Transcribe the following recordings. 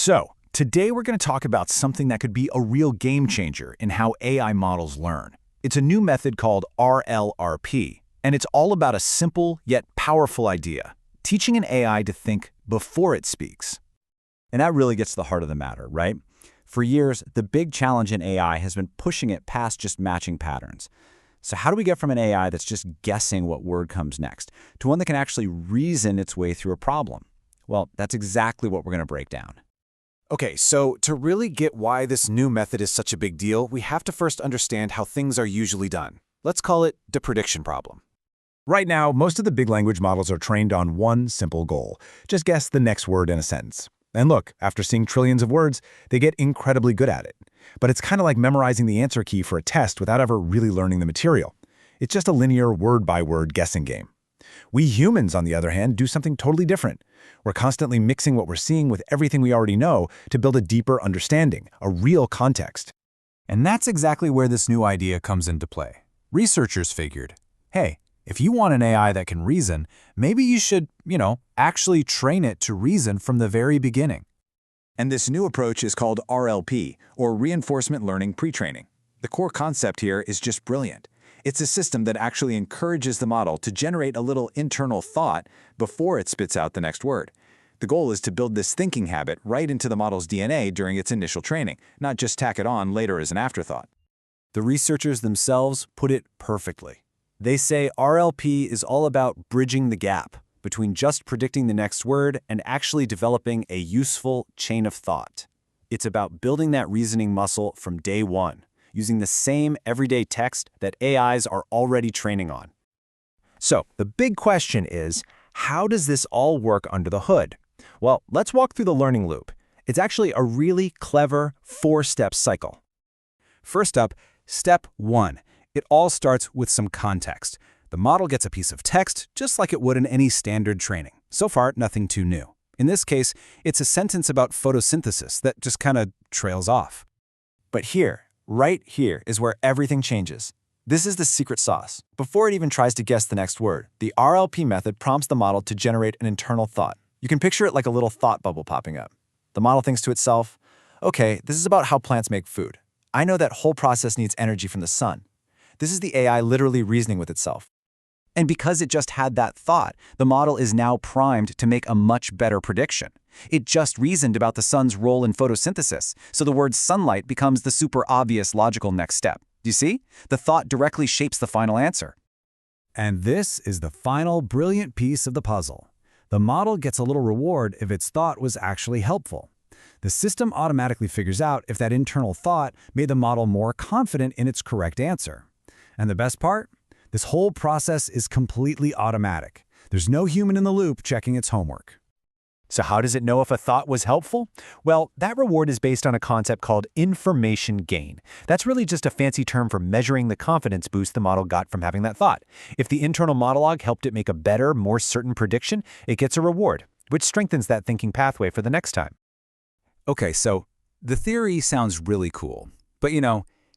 So, today we're going to talk about something that could be a real game changer in how AI models learn. It's a new method called RLRP, and it's all about a simple yet powerful idea, teaching an AI to think before it speaks. And that really gets to the heart of the matter, right? For years, the big challenge in AI has been pushing it past just matching patterns. So how do we get from an AI that's just guessing what word comes next to one that can actually reason its way through a problem? Well, that's exactly what we're going to break down. Okay, so to really get why this new method is such a big deal, we have to first understand how things are usually done. Let's call it the prediction problem. Right now, most of the big language models are trained on one simple goal. Just guess the next word in a sentence. And look, after seeing trillions of words, they get incredibly good at it. But it's kind of like memorizing the answer key for a test without ever really learning the material. It's just a linear word-by-word guessing game. We humans, on the other hand, do something totally different. We're constantly mixing what we're seeing with everything we already know to build a deeper understanding, a real context. And that's exactly where this new idea comes into play. Researchers figured, hey, if you want an AI that can reason, maybe you should, actually train it to reason from the very beginning. And this new approach is called RLP, or Reinforcement Learning Pretraining. The core concept here is just brilliant. It's a system that actually encourages the model to generate a little internal thought before it spits out the next word. The goal is to build this thinking habit right into the model's DNA during its initial training, not just tack it on later as an afterthought. The researchers themselves put it perfectly. They say RLP is all about bridging the gap between just predicting the next word and actually developing a useful chain of thought. It's about building that reasoning muscle from day one, using the same everyday text that AIs are already training on. So, the big question is, how does this all work under the hood? Well, let's walk through the learning loop. It's actually a really clever 4-step cycle. First up, step 1. It all starts with some context. The model gets a piece of text just like it would in any standard training. So far, nothing too new. In this case, it's a sentence about photosynthesis that just kind of trails off. But right here is where everything changes. This is the secret sauce. Before it even tries to guess the next word, the RLP method prompts the model to generate an internal thought. You can picture it like a little thought bubble popping up. The model thinks to itself, okay, this is about how plants make food. I know that whole process needs energy from the sun. This is the AI literally reasoning with itself. And because it just had that thought, the model is now primed to make a much better prediction. It just reasoned about the sun's role in photosynthesis, so the word sunlight becomes the super obvious logical next step. Do you see? The thought directly shapes the final answer. And this is the final brilliant piece of the puzzle. The model gets a little reward if its thought was actually helpful. The system automatically figures out if that internal thought made the model more confident in its correct answer. And the best part? This whole process is completely automatic. There's no human in the loop checking its homework. So how does it know if a thought was helpful? Well, that reward is based on a concept called information gain. That's really just a fancy term for measuring the confidence boost the model got from having that thought. If the internal monologue helped it make a better, more certain prediction, it gets a reward, which strengthens that thinking pathway for the next time. Okay, so the theory sounds really cool, but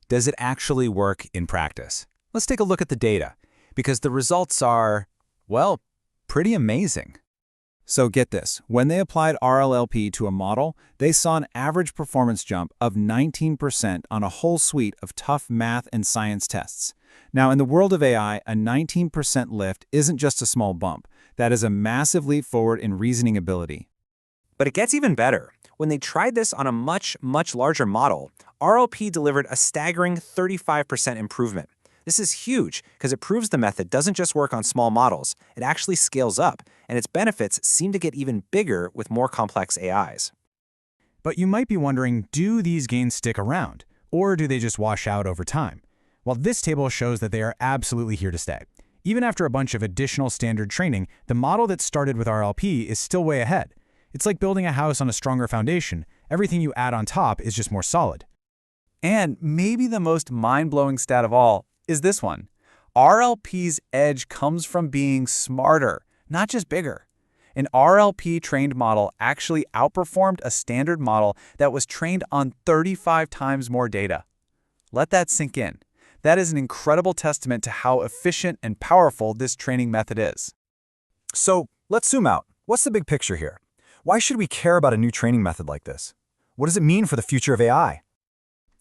does it actually work in practice? Let's take a look at the data, because the results are, well, pretty amazing. So get this, when they applied RLLP to a model, they saw an average performance jump of 19% on a whole suite of tough math and science tests. Now, in the world of AI, a 19% lift isn't just a small bump. That is a massive leap forward in reasoning ability. But it gets even better. When they tried this on a much larger model, RLP delivered a staggering 35% improvement. This is huge because it proves the method doesn't just work on small models, it actually scales up, and its benefits seem to get even bigger with more complex AIs. But you might be wondering, do these gains stick around, or do they just wash out over time? Well, this table shows that they are absolutely here to stay. Even after a bunch of additional standard training, the model that started with RLP is still way ahead. It's like building a house on a stronger foundation. Everything you add on top is just more solid. And maybe the most mind-blowing stat of all is this one. RLP's edge comes from being smarter, not just bigger. An RLP-trained model actually outperformed a standard model that was trained on 35 times more data. Let that sink in. That is an incredible testament to how efficient and powerful this training method is. So let's zoom out. What's the big picture here? Why should we care about a new training method like this? What does it mean for the future of AI?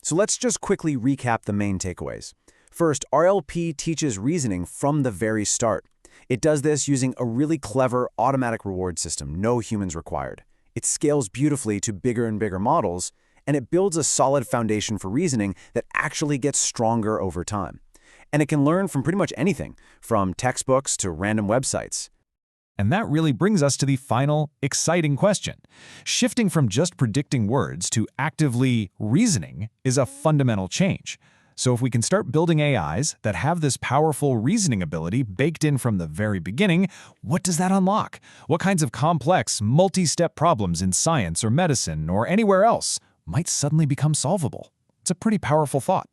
So let's just quickly recap the main takeaways. First, RLP teaches reasoning from the very start. It does this using a really clever automatic reward system, no humans required. It scales beautifully to bigger and bigger models, and it builds a solid foundation for reasoning that actually gets stronger over time. And it can learn from pretty much anything, from textbooks to random websites. And that really brings us to the final, exciting question. Shifting from just predicting words to actively reasoning is a fundamental change. So if we can start building AIs that have this powerful reasoning ability baked in from the very beginning, what does that unlock? What kinds of complex, multi-step problems in science or medicine or anywhere else might suddenly become solvable? It's a pretty powerful thought.